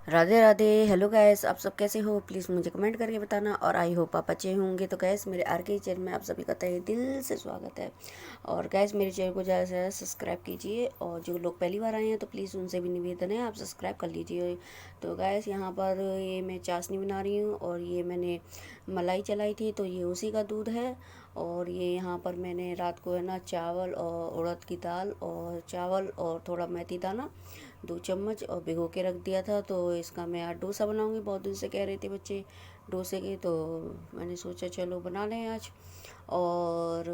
Radhe Radhe. Hello guys, आप सब कैसे हो? प्लीज़ मुझे कमेंट करके बताना। और आई होप आप अच्छे होंगे। तो गैस, मेरे आर के चैनल में आप सभी का तहे दिल से स्वागत है। और गैस, मेरे चैनल को ज़्यादा से ज़्यादा सब्सक्राइब कीजिए। और जो लोग पहली बार आए हैं तो प्लीज़ उनसे भी निवेदन है, आप सब्सक्राइब कर लीजिए। तो गैस, यहाँ पर ये मैं चाशनी बना रही हूँ। और ये मैंने मलाई चलाई थी तो ये उसी का दूध है। और ये यहाँ पर मैंने रात को है ना चावल और उड़द की दाल और चावल और थोड़ा मेथी दाना 2 चम्मच और भिगो के रख दिया था। तो इसका मैं आज डोसा बनाऊंगी। बहुत दिन से कह रहे थे बच्चे डोसे के, तो मैंने सोचा चलो बना लें आज। और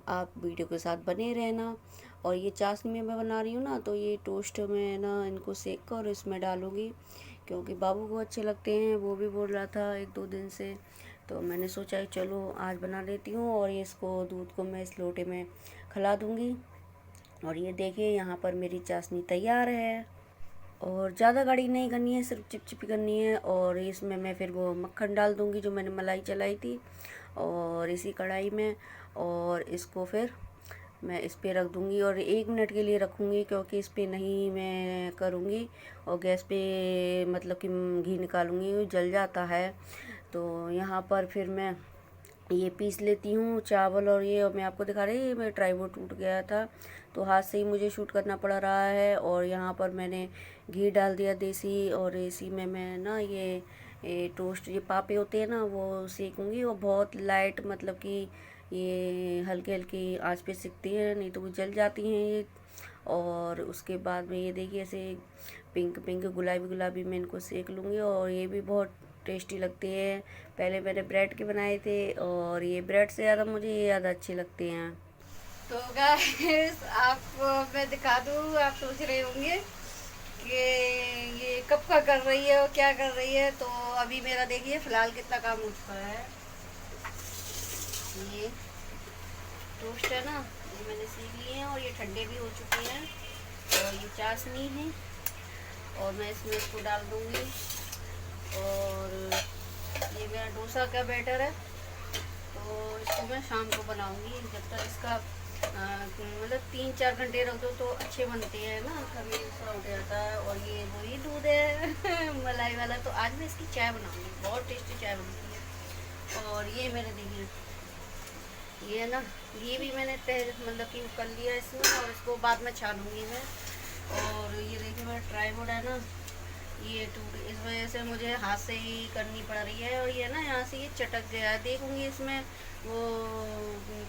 आप वीडियो के साथ बने रहना। और ये चाशनी में मैं बना रही हूँ ना, तो ये टोस्ट में ना इनको सेक कर इसमें डालूंगी, क्योंकि बाबू को अच्छे लगते हैं। वो भी बोल रहा था 1-2 दिन से। तो मैंने सोचा चलो आज बना लेती हूँ। और ये इसको दूध को मैं इस लोटे में खिला दूँगी। और ये देखिए, यहाँ पर मेरी चाशनी तैयार है। और ज़्यादा गाढ़ी नहीं करनी है, सिर्फ चिपचिपी करनी है। और इसमें मैं फिर वो मक्खन डाल दूँगी जो मैंने मलाई चलाई थी और इसी कढ़ाई में। और इसको फिर मैं इस पे रख दूँगी और 1 मिनट के लिए रखूँगी, क्योंकि इस पे नहीं मैं करूँगी। और गैस पे मतलब कि घी निकालूँगी, जल जाता है। तो यहाँ पर फिर मैं ये पीस लेती हूँ चावल। और ये मैं आपको दिखा रही हूँ, मेरा ट्राइपॉड टूट गया था तो हाथ से ही मुझे शूट करना पड़ रहा है। और यहाँ पर मैंने घी डाल दिया देसी। और इसी में मैं ना ये टोस्ट, ये पापे होते हैं ना, वो सेकूँगी। और बहुत लाइट, मतलब कि ये हल्की हल्की आंच पे सिकती हैं, नहीं तो वो जल जाती हैं ये। और उसके बाद में ये देखिए ऐसे पिंक पिंक गुलाबी गुलाबी मैं इनको सेक लूँगी। और ये भी बहुत टेस्टी लगते हैं। पहले मैंने ब्रेड के बनाए थे और ये ब्रेड से ज़्यादा मुझे ये ज़्यादा अच्छे लगते हैं। तो गाइस आपको मैं दिखा दूँ, आप सोच रहे होंगे कि ये कब का कर रही है और क्या कर रही है। तो अभी मेरा देखिए फिलहाल कितना काम हो चुका है। ये टोस्ट है ना, ये मैंने सीख लिए हैं और ये ठंडे भी हो चुके हैं। और ये चाशनी है और मैं इसमें इसको डाल दूँगी। और ये मेरा डोसा का बैटर है, तो इसको मैं शाम को बनाऊंगी। जब तक इसका मतलब 3-4 घंटे रख दो तो अच्छे बनते हैं ना, कभी ऐसा हो जाता है। और ये वही दूध है मलाई वाला। तो आज मैं इसकी चाय बनाऊंगी, बहुत टेस्टी चाय बनती है। और ये मेरे देखिए, ये ना, ये भी मैंने मतलब कि कर लिया इसमें। और इसको बाद में छानूंगी मैं। और ये देखिए मेरा ट्राइपॉड है ना, ये टूट, इस वजह से मुझे हाथ से ही करनी पड़ रही है। और ये ना यहाँ से ये चटक गया है, देखूंगी इसमें वो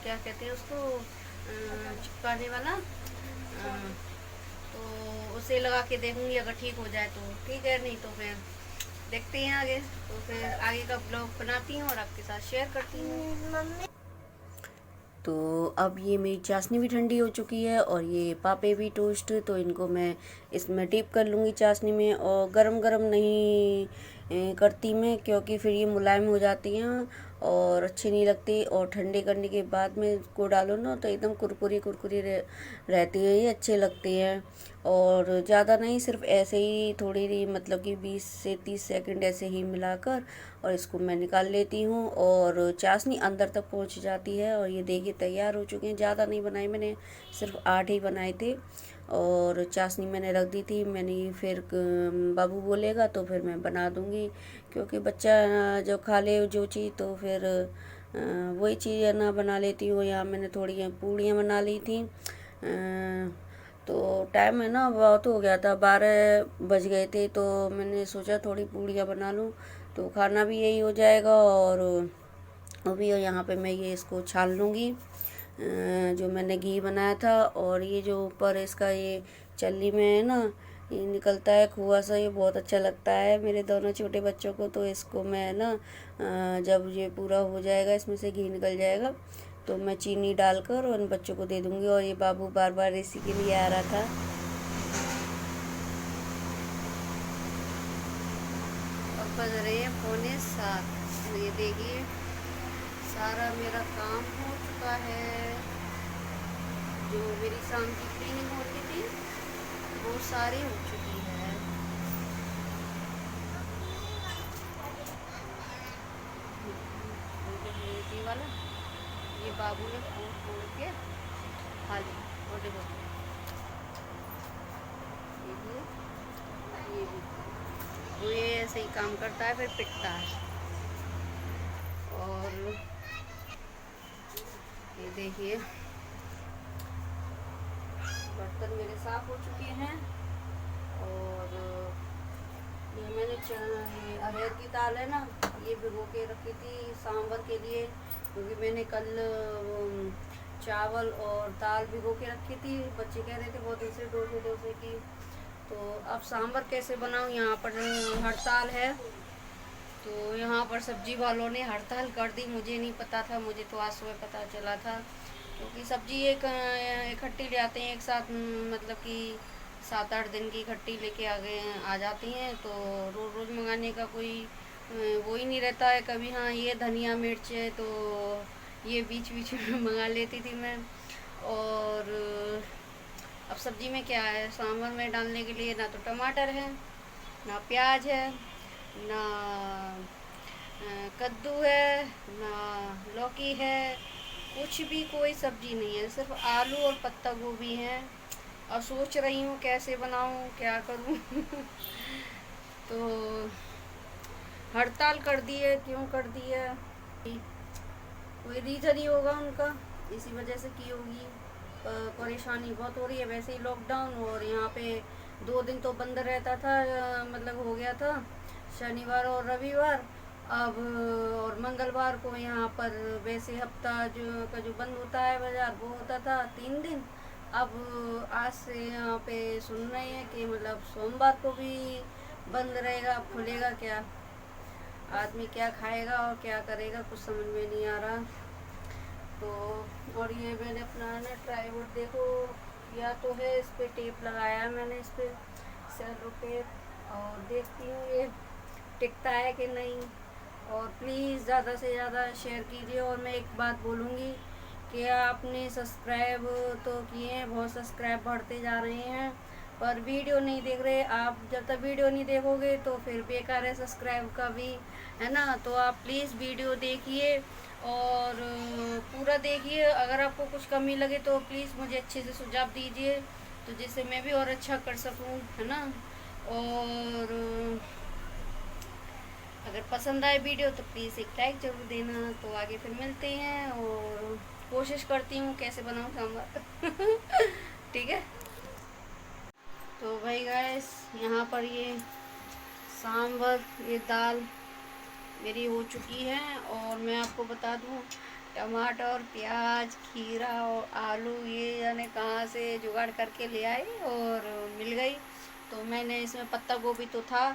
क्या कहते हैं उसको, चिपकाने वाला, तो उसे लगा के देखूंगी। अगर ठीक हो जाए तो ठीक है, नहीं तो फिर देखते हैं आगे। तो फिर आगे का ब्लॉग बनाती हूँ और आपके साथ शेयर करती हूँ। तो अब ये मेरी चाशनी भी ठंडी हो चुकी है और ये पापे भी टोस्ट, तो इनको मैं इसमें डिप कर लूँगी चाशनी में। और गरम गरम नहीं करती मैं, क्योंकि फिर ये मुलायम हो जाती हैं और अच्छी नहीं लगती। और ठंडे करने के बाद में इसको डालो ना तो एकदम कुरकुरी कुरकुरी रहती है, ये अच्छे लगते हैं। और ज़्यादा नहीं, सिर्फ ऐसे ही थोड़ी सी, मतलब कि 20 से 30 सेकंड ऐसे ही मिलाकर और इसको मैं निकाल लेती हूँ। और चाशनी अंदर तक पहुँच जाती है। और ये देखिए तैयार हो चुके हैं। ज़्यादा नहीं बनाए मैंने, सिर्फ 8 ही बनाए थे। और चाशनी मैंने रख दी थी। मैंने फिर बाबू बोलेगा तो फिर मैं बना दूँगी, क्योंकि बच्चा जो खा ले जो चीज़ तो फिर वही चीज़ है ना बना लेती हूँ। यहाँ मैंने थोड़ी पूड़ियाँ बना ली थी। तो टाइम है ना बहुत हो गया था, 12 बज गए थे। तो मैंने सोचा थोड़ी पूड़ियाँ बना लूँ तो खाना भी यही हो जाएगा। और अभी यहाँ पे मैं ये इसको छान लूँगी, जो मैंने घी बनाया था। और ये जो ऊपर इसका ये चल्ली में है ना, ये निकलता है खोआ सा, ये बहुत अच्छा लगता है मेरे दोनों छोटे बच्चों को। तो इसको मैं ना जब ये पूरा हो जाएगा, इसमें से घी निकल जाएगा, तो मैं चीनी डालकर उन बच्चों को दे दूँगी। और ये बाबू बार बार इसी के लिए आ रहा था। अब बज रहे हैं 6:45। ये देखिए सारा मेरा काम हो चुका है। जो मेरी शाम की क्लीनिंग होती थी वो सारी हो चुकी है। ये वाला, ये बाबू ने फोड़ फोड़ के खा लिया। और देखो ये भी, ये भी, तो ऐसे ही काम करता है, फिर पिटता है। और ये देखिए बर्तन मेरे साफ हो चुके हैं। और ये मैंने ये अरहर की दाल है ना, ये भिगो के रखी थी सांभर के लिए, क्योंकि मैंने कल चावल और दाल भिगो के रखी थी। बच्चे कह रहे थे बहुत दिन से डोसे डोसे की। तो अब सांभर कैसे बनाऊँ, यहाँ पर हड़ताल है, तो यहाँ पर सब्जी वालों ने हड़ताल कर दी। मुझे नहीं पता था, मुझे तो आज सुबह पता चला था, क्योंकि सब्जी एक इकट्ठी ले आते हैं एक साथ, मतलब कि 7-8 दिन की इकट्ठी लेके आ जाती हैं। तो रोज़ रोज़ मंगाने का कोई वो ही नहीं रहता है। कभी हाँ ये धनिया मिर्च है तो ये बीच बीच में मंगा लेती थी मैं। और अब सब्जी में क्या है, सांभर में डालने के लिए ना तो टमाटर है, ना प्याज है, ना कद्दू है, ना लौकी है, कुछ भी कोई सब्जी नहीं है, सिर्फ आलू और पत्ता गोभी है। और सोच रही हूँ कैसे बनाऊँ, क्या करूँ तो हड़ताल कर दी है, क्यों कर दी है, कोई रीज़न ही होगा उनका, इसी वजह से की होगी। परेशानी बहुत हो रही है, वैसे ही लॉकडाउन, और यहाँ पे 2 दिन तो बंद रहता था, मतलब हो गया था शनिवार और रविवार। अब और मंगलवार को यहाँ पर वैसे हफ्ता जो बंद होता है बाज़ार, वो होता था 3 दिन। अब आज से यहाँ पे सुन रहे हैं कि मतलब सोमवार को भी बंद रहेगा। अब खुलेगा क्या, आदमी क्या खाएगा और क्या करेगा, कुछ समझ में नहीं आ रहा। तो और ये मैंने अपना ना ट्राईवुड देखो, या तो है इस पर टेप लगाया मैंने, इस पर सेलो टेप, और देखती हूँ ये टिकता है कि नहीं। और प्लीज़ ज़्यादा से ज़्यादा शेयर कीजिए। और मैं एक बात बोलूँगी कि आपने सब्सक्राइब तो किए हैं, बहुत सब्सक्राइब बढ़ते जा रहे हैं, पर वीडियो नहीं देख रहे आप। जब तक वीडियो नहीं देखोगे तो फिर बेकार है सब्सक्राइब का भी, है ना। तो आप प्लीज़ वीडियो देखिए और पूरा देखिए। अगर आपको कुछ कमी लगे तो प्लीज़ मुझे अच्छे से सुझाव दीजिए, तो जिससे मैं भी और अच्छा कर सकूं, है ना। और अगर पसंद आए वीडियो तो प्लीज़ एक लाइक ज़रूर देना। तो आगे फिर मिलते हैं, और कोशिश करती हूँ कैसे बनाऊँ सांभर ठीक है। तो भाई गाइस, यहाँ पर ये सांभर, ये दाल मेरी हो चुकी है। और मैं आपको बता दूँ, टमाटर, प्याज, खीरा और आलू ये जाने कहाँ से जुगाड़ करके ले आई और मिल गई। तो मैंने इसमें पत्ता गोभी तो था,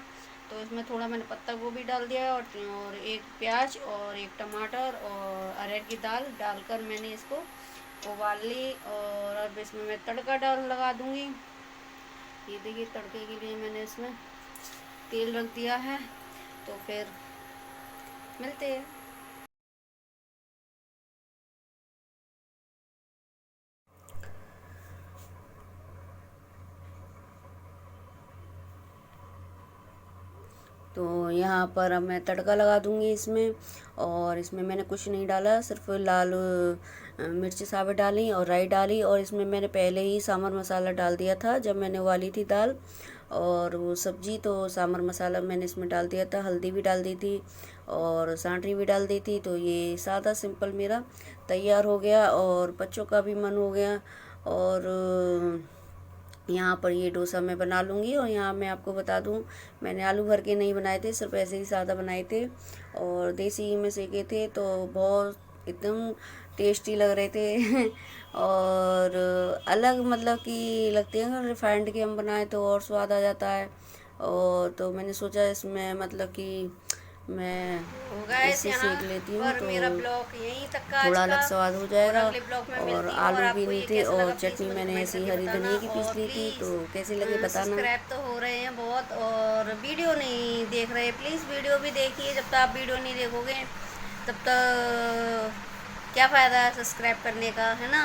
तो इसमें थोड़ा मैंने पत्ता गोभी डाल दिया, और एक प्याज और एक टमाटर और अरहर की दाल डालकर मैंने इसको उबाल ली। और अब इसमें मैं तड़का लगा दूँगी। ये देखिए तड़के के लिए मैंने इसमें तेल रख दिया है, तो फिर मिलते हैं। तो यहाँ पर अब मैं तड़का लगा दूँगी इसमें। और इसमें मैंने कुछ नहीं डाला, सिर्फ लाल मिर्च साबुत डाली और राई डाली। और इसमें मैंने पहले ही सांभर मसाला डाल दिया था जब मैंने उबाली थी दाल और वो सब्जी। तो सांभर मसाला मैंने इसमें डाल दिया था, हल्दी भी डाल दी थी और सांठरी भी डाल दी थी। तो ये सादा सिंपल मेरा तैयार हो गया और बच्चों का भी मन हो गया। और यहाँ पर ये डोसा मैं बना लूँगी। और यहाँ मैं आपको बता दूँ, मैंने आलू भर के नहीं बनाए थे, सिर्फ ऐसे ही सादा बनाए थे और देसी घी में सेके थे, तो बहुत एकदम टेस्टी लग रहे थे और अलग मतलब कि लगते हैं। अगर रिफाइंड के हम बनाए तो और स्वाद आ जाता है। और तो मैंने सोचा इसमें मतलब कि मैं इसे सेक लेती हूँ, तो मेरा ब्लॉग यहीं तक का थोड़ा आज अलग का। स्वाद हो जाएगा। और अगले ब्लॉग में और मिलती हूँ। आलू भी आपको नहीं ये थे कैसा और लगा प्लीज़ चटनी मुझे मैंने कमेंट ऐसी करके हरी बताना। धनिया की पीस और ली थी। तो प्लीज़ कैसे लगे बताना। सब्सक्राइब तो हो रहे हैं बहुत, और वीडियो नहीं देख रहे, प्लीज़ वीडियो भी देखिए। जब तक आप वीडियो नहीं देखोगे तब तक क्या फ़ायदा है सब्सक्राइब करने का, है ना।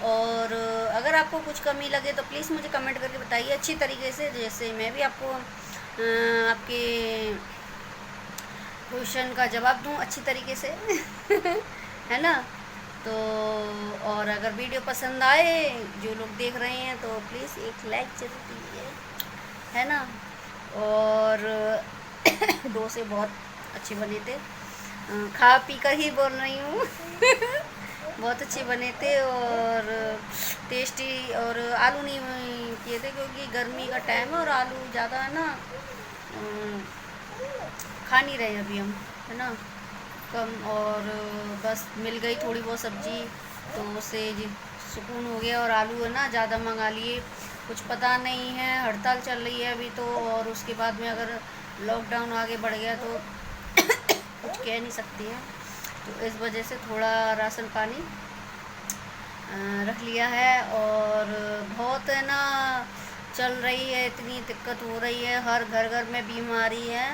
और अगर आपको कुछ कमी लगे तो प्लीज़ मुझे कमेंट करके बताइए अच्छी तरीके से, जैसे मैं भी आपको आपके क्वेश्चन का जवाब दूं अच्छी तरीके से है ना। तो और अगर वीडियो पसंद आए, जो लोग देख रहे हैं, तो प्लीज़ एक लाइक जरूर कीजिए, है ना। और डोसे बहुत अच्छे बने थे। खा पी कर ही बोल रही हूँ। बहुत अच्छे बने थे और टेस्टी, और आलू नहीं किए थे क्योंकि गर्मी का टाइम है और आलू ज़्यादा है ना खा नहीं रहे अभी हम, है ना, कम। और बस मिल गई थोड़ी बहुत सब्जी तो उससे सुकून हो गया। और आलू है ना ज़्यादा मंगा लिए, कुछ पता नहीं है, हड़ताल चल रही है अभी तो, और उसके बाद में अगर लॉकडाउन आगे बढ़ गया तो कुछ कह नहीं सकती हैं। तो इस वजह से थोड़ा राशन पानी रख लिया है। और बहुत है ना चल रही है, इतनी दिक्कत हो रही है, हर घर घर में बीमारी है।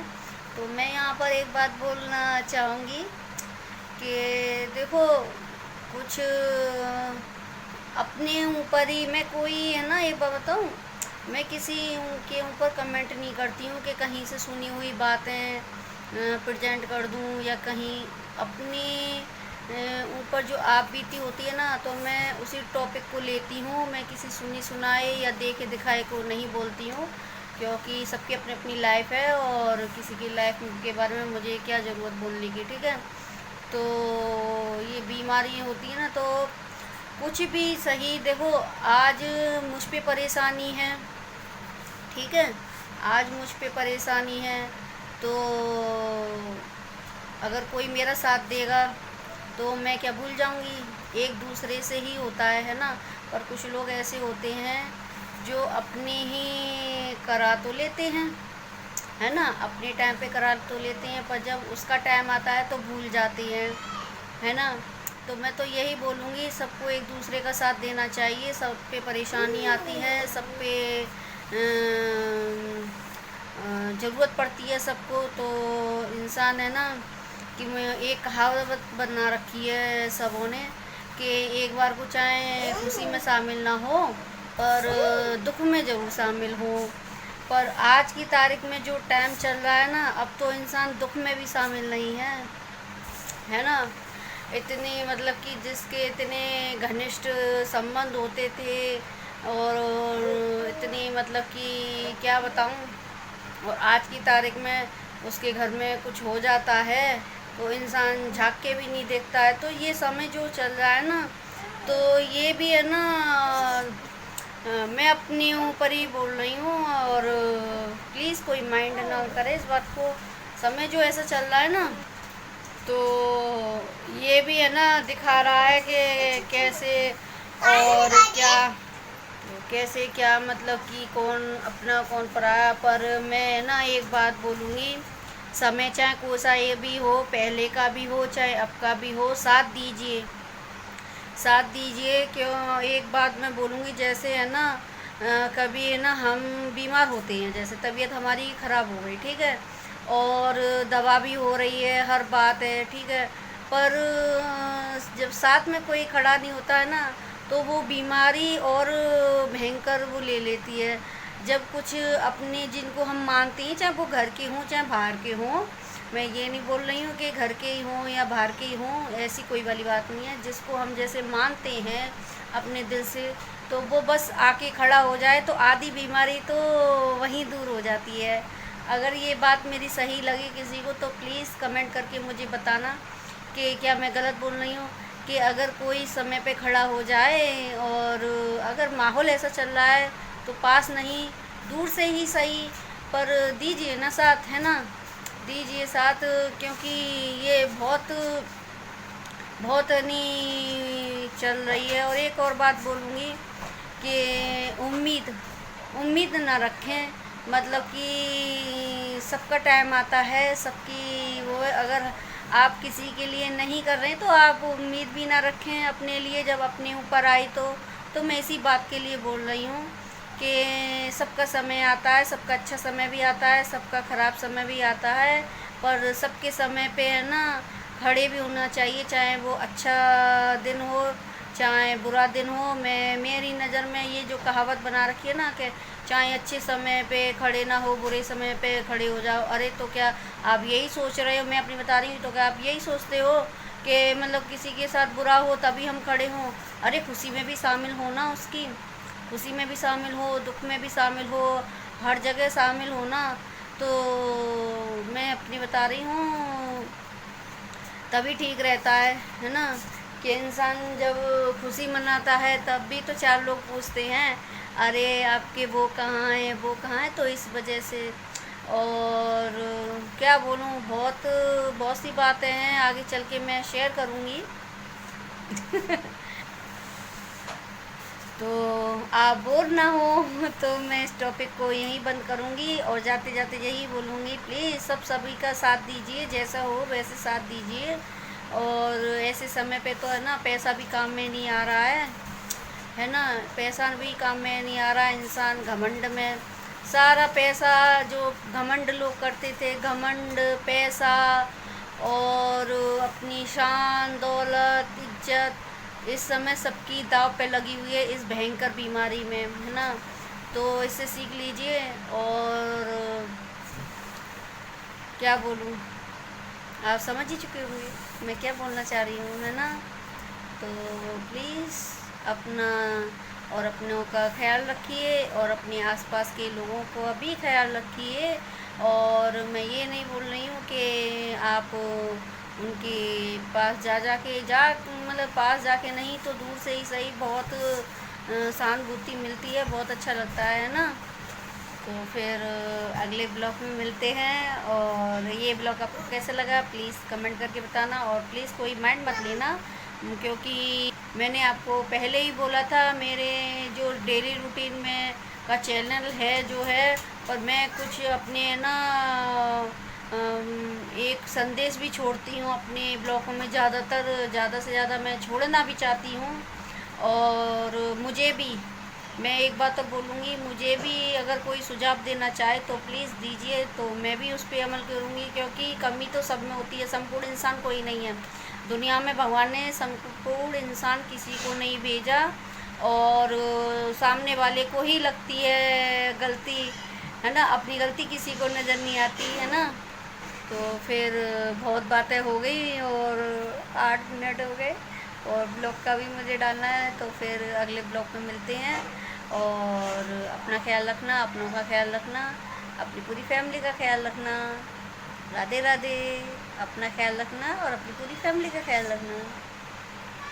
तो मैं यहाँ पर एक बात बोलना चाहूँगी कि देखो, कुछ अपने ऊपर ही, मैं कोई है ना एक बात बताऊँ, मैं किसी के ऊपर कमेंट नहीं करती हूँ कि कहीं से सुनी हुई बातें प्रेजेंट कर दूँ, या कहीं अपने ऊपर जो आप बीती होती है ना, तो मैं उसी टॉपिक को लेती हूँ। मैं किसी सुनी सुनाए या देखे दिखाए को नहीं बोलती हूँ, क्योंकि सबकी अपनी अपनी लाइफ है और किसी की लाइफ के बारे में मुझे क्या ज़रूरत बोलने की, ठीक है। तो ये बीमारी होती है ना, तो कुछ भी सही, देखो आज मुझ पे परेशानी है, ठीक है, आज मुझ पे परेशानी है, तो अगर कोई मेरा साथ देगा तो मैं क्या भूल जाऊंगी, एक दूसरे से ही होता है ना। पर कुछ लोग ऐसे होते हैं जो अपने ही करा तो लेते हैं, है ना, अपने टाइम पे करा तो लेते हैं, पर जब उसका टाइम आता है तो भूल जाते हैं, है ना। तो मैं तो यही बोलूँगी, सबको एक दूसरे का साथ देना चाहिए। सब पे परेशानी आती है, सब पे ज़रूरत पड़ती है सबको। तो इंसान है ना कि मैं एक कहावत बना रखी है सबों ने कि एक बार को चाहे खुशी में शामिल ना हो पर दुख में ज़रूर शामिल हो। पर आज की तारीख में जो टाइम चल रहा है ना, अब तो इंसान दुख में भी शामिल नहीं है ना। इतने मतलब कि जिसके इतने घनिष्ठ संबंध होते थे, और इतनी मतलब कि क्या बताऊं, और आज की तारीख में उसके घर में कुछ हो जाता है तो इंसान झांक के भी नहीं देखता है। तो ये समय जो चल रहा है ना, तो ये भी है ना, मैं अपने ऊपर ही बोल रही हूँ, और प्लीज़ कोई माइंड ना करे इस बात को। समय जो ऐसा चल रहा है ना, तो ये भी है ना दिखा रहा है कि कैसे और कैसे क्या, मतलब कि कौन अपना कौन पराया। पर मैं ना एक बात बोलूँगी, समय चाहे कोई सा ये भी हो, पहले का भी हो चाहे अब का भी हो, साथ दीजिए, साथ दीजिए। क्यों, एक बात मैं बोलूँगी, जैसे है ना कभी है ना हम बीमार होते हैं, जैसे तबीयत हमारी ख़राब हो गई, ठीक है, और दवा भी हो रही है, हर बात है, ठीक है, पर जब साथ में कोई खड़ा नहीं होता है ना, तो वो बीमारी और भयंकर वो ले लेती है। जब कुछ अपने जिनको हम मानते हैं, चाहे वो घर के हों चाहे बाहर के हों, मैं ये नहीं बोल रही हूँ कि घर के ही हों या बाहर के ही हों, ऐसी कोई वाली बात नहीं है। जिसको हम जैसे मानते हैं अपने दिल से, तो वो बस आके खड़ा हो जाए तो आधी बीमारी तो वहीं दूर हो जाती है। अगर ये बात मेरी सही लगी किसी को तो प्लीज़ कमेंट करके मुझे बताना कि क्या मैं गलत बोल रही हूँ। कि अगर कोई समय पे खड़ा हो जाए, और अगर माहौल ऐसा चल रहा है तो पास नहीं, दूर से ही सही, पर दीजिए ना साथ, है ना, दीजिए साथ। क्योंकि ये बहुत बहुत नहीं चल रही है। और एक और बात बोलूँगी कि उम्मीद ना रखें, मतलब कि सबका टाइम आता है, सबकी वो है। अगर आप किसी के लिए नहीं कर रहे हैं तो आप उम्मीद भी ना रखें अपने लिए, जब अपने ऊपर आई तो मैं इसी बात के लिए बोल रही हूँ कि सबका समय आता है, सबका अच्छा समय भी आता है, सबका ख़राब समय भी आता है, पर सबके समय पे है ना खड़े भी होना चाहिए, चाहे वो अच्छा दिन हो चाहे बुरा दिन हो। मेरी नज़र में ये जो कहावत बना रखी है ना कि चाहे अच्छे समय पे खड़े ना हो, बुरे समय पे खड़े हो जाओ। अरे तो क्या आप यही सोच रहे हो, मैं अपनी बता रही हूँ, तो क्या आप यही सोचते हो कि मतलब किसी के साथ बुरा हो तभी हम खड़े हों? अरे खुशी में भी शामिल हो ना, उसकी खुशी में भी शामिल हो, दुख में भी शामिल हो, हर जगह शामिल हो ना। तो मैं अपनी बता रही हूँ, तभी ठीक रहता है ना। कि इंसान जब खुशी मनाता है तब भी तो चार लोग पूछते हैं, अरे आपके वो कहाँ हैं, वो कहाँ हैं, तो इस वजह से। और क्या बोलूँ, बहुत बहुत सी बातें हैं, आगे चल के मैं शेयर करूँगी। तो आप बोर ना हो तो मैं इस टॉपिक को यहीं बंद करूँगी और जाते जाते यही बोलूँगी, प्लीज़ सब सभी का साथ दीजिए, जैसा हो वैसे साथ दीजिए। और ऐसे समय पे तो है ना, पैसा भी काम में नहीं आ रहा है ना, पैसा भी काम में नहीं आ रहा है। इंसान घमंड में सारा पैसा, जो घमंड लोग करते थे, घमंड पैसा और अपनी शान दौलत इज्जत, इस समय सबकी दाव पे लगी हुई है इस भयंकर बीमारी में, है ना। तो इससे सीख लीजिए। और क्या बोलूँ, आप समझ ही चुके होंगे मैं क्या बोलना चाह रही हूँ, है ना। तो प्लीज़ अपना और अपनों का ख्याल रखिए और अपने आसपास के लोगों को भी ख्याल रखिए। और मैं ये नहीं बोल रही हूँ कि आप उनके पास मतलब पास जाके नहीं तो दूर से ही सही, बहुत सहानुभूति मिलती है, बहुत अच्छा लगता है ना। तो फिर अगले ब्लॉग में मिलते हैं। और ये ब्लॉग आपको कैसा लगा प्लीज़ कमेंट करके बताना। और प्लीज़ कोई माइंड मत लेना, क्योंकि मैंने आपको पहले ही बोला था मेरे जो डेली रूटीन में का चैनल है जो है, और मैं कुछ अपने ना एक संदेश भी छोड़ती हूँ अपने ब्लॉगों में, ज़्यादा से ज़्यादा मैं छोड़ना भी चाहती हूँ। और मुझे भी, मैं एक बात तो बोलूँगी, मुझे भी अगर कोई सुझाव देना चाहे तो प्लीज़ दीजिए, तो मैं भी उस पर अमल करूँगी। क्योंकि कमी तो सब में होती है, संपूर्ण इंसान कोई नहीं है दुनिया में। भगवान ने संपूर्ण इंसान किसी को नहीं भेजा, और सामने वाले को ही लगती है गलती, है ना, अपनी गलती किसी को नज़र नहीं आती, है ना। तो फिर बहुत बातें हो गई और 8 मिनट हो गए, और ब्लॉग का भी मुझे डालना है। तो फिर अगले ब्लॉग में मिलते हैं। और अपना ख्याल रखना, अपनों का ख्याल रखना, अपनी पूरी फैमिली का ख्याल रखना। राधे राधे। अपना ख्याल रखना और अपनी पूरी फैमिली का ख्याल रखना।